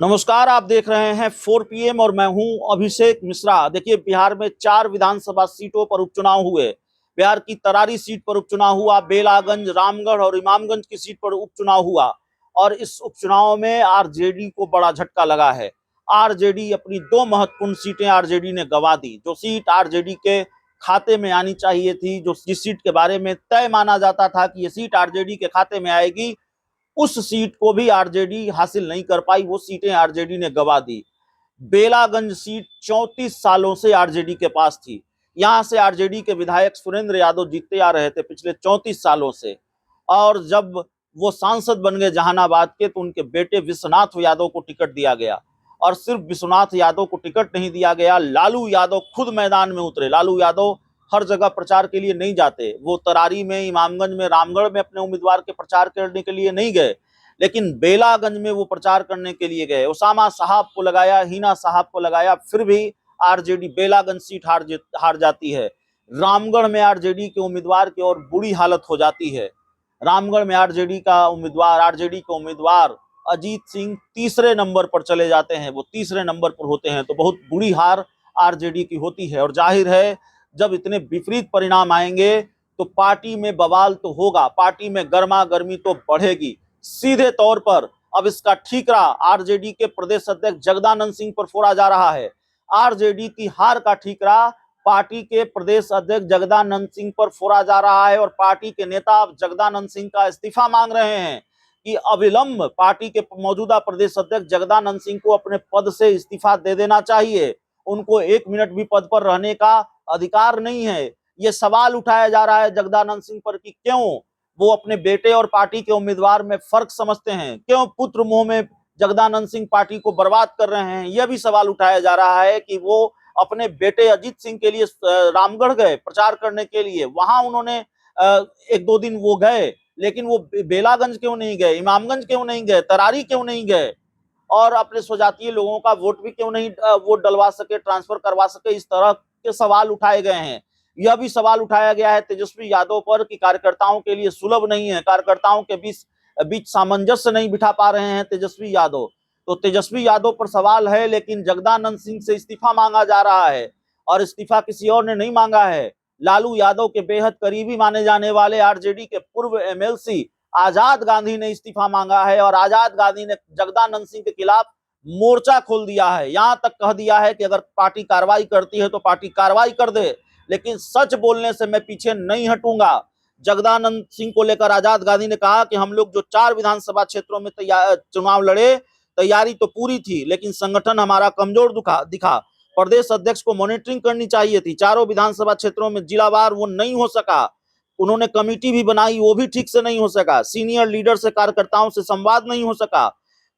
नमस्कार, आप देख रहे हैं 4 PM और मैं हूं अभिषेक मिश्रा। देखिए, बिहार में 4 विधानसभा सीटों पर उपचुनाव हुए। बिहार की तरारी सीट पर उपचुनाव हुआ, बेलागंज, रामगढ़ और इमामगंज की सीट पर उपचुनाव हुआ और इस उपचुनाव में आरजेडी को बड़ा झटका लगा है। आरजेडी अपनी 2 महत्वपूर्ण सीटें आरजेडी ने गंवा दी। जो सीट आरजेडी के खाते में आनी चाहिए थी, जिस सीट के बारे में तय माना जाता था कि ये सीट आरजेडी के खाते में आएगी, उस सीट को भी आरजेडी हासिल नहीं कर पाई। वो सीटें आरजेडी ने गंवा दी। बेलागंज सीट 34 सालों से आरजेडी के पास थी। यहां से आरजेडी के विधायक सुरेंद्र यादव जीतते आ रहे थे पिछले 34 सालों से, और जब वो सांसद बन गए जहानाबाद के, तो उनके बेटे विश्वनाथ यादव को टिकट दिया गया। और सिर्फ विश्वनाथ यादव को टिकट नहीं दिया गया, लालू यादव खुद मैदान में उतरे। लालू यादव हर जगह प्रचार के लिए नहीं जाते। वो तरारी में, इमामगंज में, रामगढ़ में अपने उम्मीदवार के प्रचार करने के लिए नहीं गए, लेकिन बेलागंज में वो प्रचार करने के लिए गए। उसामा साहब को लगाया, हिना साहब को लगाया, फिर भी आरजेडी बेलागंज सीट हार जाती है। रामगढ़ में आरजेडी के उम्मीदवार की और बुरी हालत हो जाती है। रामगढ़ में आरजेडी के उम्मीदवार अजीत सिंह तीसरे नंबर पर चले जाते हैं। वो तीसरे नंबर पर होते हैं, तो बहुत बुरी हार आरजेडी की होती है। और जाहिर है, जब इतने विपरीत परिणाम आएंगे तो पार्टी में बवाल तो होगा, पार्टी में गर्मा गर्मी तो बढ़ेगी। सीधे तौर पर अब इसका ठीकरा आरजेडी के प्रदेश अध्यक्ष जगदानंद सिंह पर फोड़ा जा रहा है। आरजेडी की हार का ठीकरा पार्टी के प्रदेश अध्यक्ष जगदानंद सिंह पर फोड़ा जा रहा है, और पार्टी के नेता जगदानंद सिंह का इस्तीफा मांग रहे हैं कि अविलंब पार्टी के मौजूदा प्रदेश अध्यक्ष जगदानंद सिंह को अपने पद से इस्तीफा दे देना चाहिए। उनको 1 मिनट भी पद पर रहने का अधिकार नहीं है। ये सवाल उठाया जा रहा है जगदानंद सिंह पर कि क्यों वो अपने बेटे और पार्टी के उम्मीदवार में फर्क समझते हैं, क्यों पुत्र मोह में जगदानंद सिंह पार्टी को बर्बाद कर रहे हैं। यह भी सवाल उठाया जा रहा है कि वो अपने बेटे अजीत सिंह के लिए रामगढ़ गए प्रचार करने के लिए, वहां उन्होंने 1-2 दिन वो गए, लेकिन वो बेलागंज क्यों नहीं गए, इमामगंज क्यों नहीं गए, तरारी क्यों नहीं गए, और अपने स्वजातीय लोगों का वोट भी क्यों नहीं वोट डलवा सके, ट्रांसफर करवा सके। इस तरह के सवाल उठाए गए हैं। यह भी सवाल उठाया गया है तेजस्वी यादव पर कि कार्यकर्ताओं के लिए सुलभ नहीं है, कार्यकर्ताओं के बीच बीच सामंजस्य नहीं बिठा पा रहे हैं तेजस्वी यादव। तो तेजस्वी यादव पर सवाल है, लेकिन जगदानंद सिंह से इस्तीफा मांगा जा रहा है, और इस्तीफा किसी और ने नहीं मांगा है। लालू यादव के बेहद करीबी माने जाने वाले आरजेडी के पूर्व एमएलसी आजाद गांधी ने इस्तीफा मांगा है, और आजाद गांधी ने जगदानंद सिंह के खिलाफ मोर्चा खोल दिया है। यहां तक कह दिया है कि अगर पार्टी कार्रवाई करती है तो पार्टी कार्रवाई कर दे, लेकिन सच बोलने से मैं पीछे नहीं हटूंगा। जगदानंद सिंह को लेकर आजाद गांधी ने कहा कि हम लोग जो 4 विधानसभा क्षेत्रों में चुनाव लड़े, तैयारी तो पूरी थी, लेकिन संगठन हमारा कमजोर दिखा। प्रदेश अध्यक्ष को मॉनिटरिंग करनी चाहिए थी। चारों विधानसभा क्षेत्रों में जिलावार वो नहीं हो सका। उन्होंने कमेटी भी बनाई, वो भी ठीक से नहीं हो सका। सीनियर लीडर से कार्यकर्ताओं से संवाद नहीं हो सका।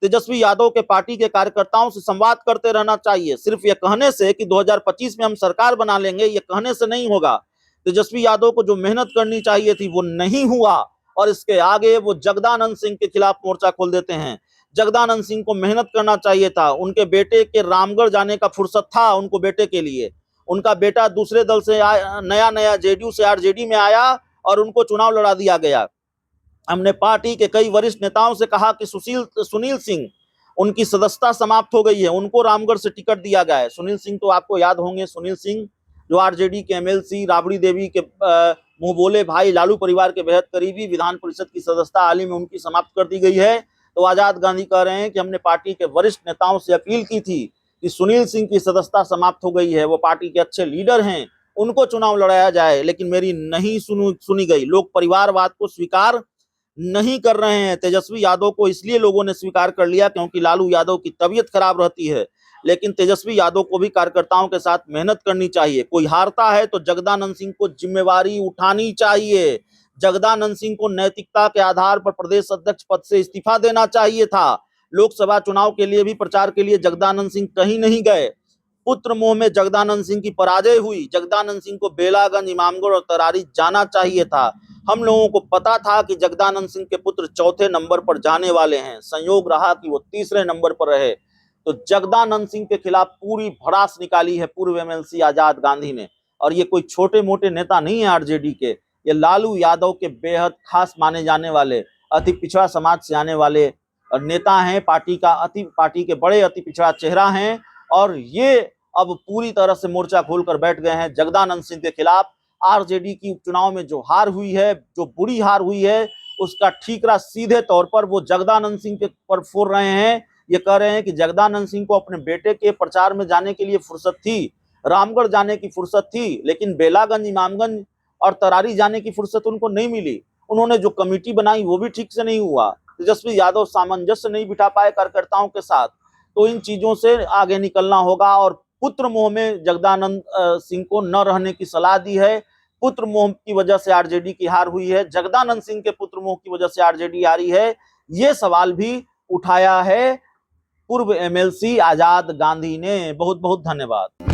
तेजस्वी यादव के पार्टी के कार्यकर्ताओं से संवाद करते रहना चाहिए। सिर्फ ये कहने से कि 2025 में हम सरकार बना लेंगे, ये कहने से नहीं होगा। तेजस्वी यादव को जो मेहनत करनी चाहिए थी वो नहीं हुआ, और इसके आगे वो जगदानंद सिंह के खिलाफ मोर्चा खोल देते हैं। जगदानंद सिंह को मेहनत करना चाहिए था। उनके बेटे के रामगढ़ जाने का फुर्सत था उनको, बेटे के लिए। उनका बेटा दूसरे दल से नया जेडीयू से आरजेडी में आया और उनको चुनाव लड़ा दिया गया। हमने पार्टी के कई वरिष्ठ नेताओं से कहा कि सुनील सिंह, उनकी सदस्यता समाप्त हो गई है, उनको रामगढ़ से टिकट दिया गया है। सुनील सिंह तो आपको याद होंगे, सुनील सिंह जो आरजेडी के एमएलसी, राबड़ी देवी के मुंह बोले भाई, लालू परिवार के बेहद करीबी, विधान परिषद की सदस्यता हाल ही में उनकी समाप्त कर दी गई है। तो आजाद गांधी कह रहे हैं कि हमने पार्टी के वरिष्ठ नेताओं से अपील की थी कि सुनील सिंह की सदस्यता समाप्त हो गई है, वो पार्टी के अच्छे लीडर हैं, उनको चुनाव लड़ाया जाए, लेकिन मेरी नहीं सुनी गई। लोग परिवारवाद को स्वीकार नहीं कर रहे हैं। तेजस्वी यादव को इसलिए लोगों ने स्वीकार कर लिया क्योंकि लालू यादव की तबीयत खराब रहती है, लेकिन तेजस्वी यादव को भी कार्यकर्ताओं के साथ मेहनत करनी चाहिए। कोई हारता है तो जगदानंद सिंह को जिम्मेवारी उठानी चाहिए। जगदानंद सिंह को नैतिकता के आधार पर प्रदेश अध्यक्ष पद से इस्तीफा देना चाहिए था। लोकसभा चुनाव के लिए भी प्रचार के लिए जगदानंद सिंह कहीं नहीं गए। पुत्र मोह में जगदानंद सिंह की पराजय हुई। जगदानंद सिंह को बेलागंज, इमामगढ़ और तरारी जाना चाहिए था। हम लोगों को पता था कि जगदानंद सिंह के पुत्र चौथे नंबर पर जाने वाले हैं, संयोग रहा कि वो तीसरे नंबर पर रहे। तो जगदानंद सिंह के खिलाफ पूरी भड़ास निकाली है पूर्व एमएलसी आजाद गांधी ने, और ये कोई छोटे मोटे नेता नहीं है आरजेडी के, ये लालू यादव के बेहद खास माने जाने वाले, अति पिछड़ा समाज से आने वाले नेता हैं, पार्टी के बड़े अति पिछड़ा चेहरा हैं, और ये अब पूरी तरह से मोर्चा खोलकर बैठ गए हैं जगदानंद सिंह के खिलाफ। आरजेडी की उपचुनाव में जो हार हुई है, जो बुरी हार हुई है, उसका ठीकरा सीधे तौर पर वो जगदानंद सिंह के पर फोड़ रहे हैं। ये कह रहे हैं कि जगदानंद सिंह को अपने बेटे के प्रचार में जाने के लिए फुर्सत थी, रामगढ़ जाने की फुर्सत थी, लेकिन बेलागंज, इमामगंज और तरारी जाने की फुर्सत उनको नहीं मिली। उन्होंने जो कमेटी बनाई वो भी ठीक से नहीं हुआ। तेजस्वी यादव सामंजस्य नहीं बिठा पाए कार्यकर्ताओं के साथ। तो इन चीजों से आगे निकलना होगा, और पुत्र मोह में जगदानंद सिंह को न रहने की सलाह दी है। पुत्र मोह की वजह से आरजेडी की हार हुई है, जगदानंद सिंह के पुत्र मोह की वजह से आरजेडी हारी है, ये सवाल भी उठाया है पूर्व एमएलसी आजाद गांधी ने। बहुत बहुत धन्यवाद।